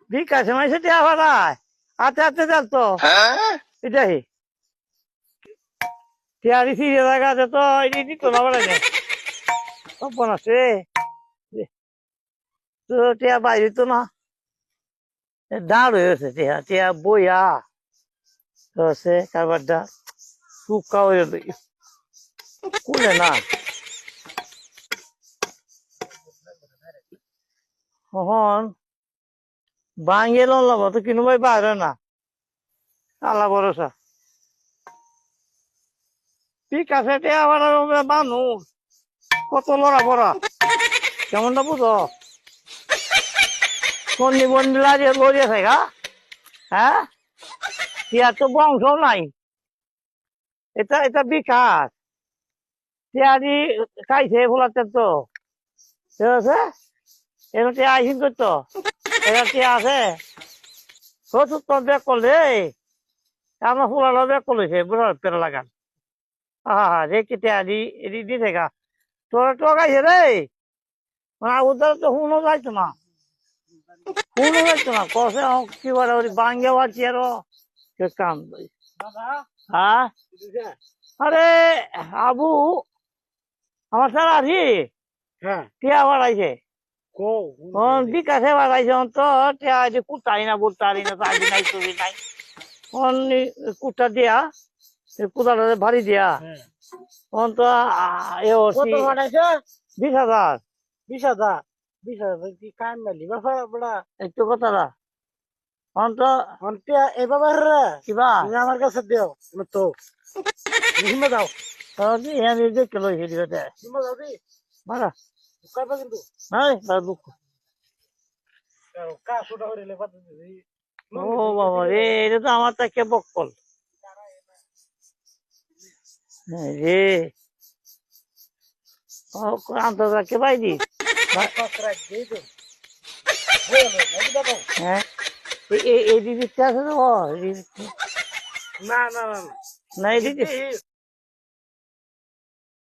বিকাশে মাইছে টিয়া ভাড়ায় হাতে হাতে যাল তো এটাই টিয়ারি ফিরে জায়গাতে তো এটি দিত না বলে অপন আছে তো টিয়া বাইরে তো না দাঁড় হয়েছে টিয়া টিয়া বইয়া তো আছে কারবারটা টুকা হয়ে কুলে না কখন ভাঙিয়ে লব তো কিনু ভাই বাইরে না আল্লাহ ভরসা ঠিক আছে টিয়া ভাড়া মানুষ কত লড়া পড়া কেমনটা বুঝো বন্দি বন্দি লাগিয়ে লড়িয়ে থাকা হ্যাঁ টিয়ার তো বংশ নাই এটা এটা বিকাশ টিয়ারি খাইছে ফোলাতে তো ঠিক আছে এটা টিয়া আইসিন করতো এটা টিয়া আছে সত্তর ব্যাগ করলে আমার ফুলালো ব্যাগ করলেছে বুঝা পেরা লাগান রে কি টিয়ারি এটি দিয়ে থাকা তোরা টকাইছে রে ওদের তো হুনো যাইতো না হুনো যাইতো না কষে কি বলে ওই বাঙ্গে পারছি আরো কাম হ্যাঁ আরে আবু আমার স্যার আছি টিয়া বাড়াইছে বিকাশে বাড়াইছে তো টিয়া কুটাই না বুটারি না চাকরি নাই চুরি নাই কুটা দিয়া কুটাটা ভারী দিয়া তো এ 20,000 কি কাম মালি বাবা একটু কথা না তো এবার কিবা আমার কাছে দেও তো হিমে দাও দেখতে লইছে দিবে হিমে দাও দি মারা কাইবা কিন্তু নাই তার দুঃখ কা সুটা হইলে পাতে দিই ও বাবা রে এটা তো আমার তাকে বক্কল রে আন্তর্জাতিক বাইদি হ্যাঁ এই দিদিটা আছে তো না না না না এই দিদি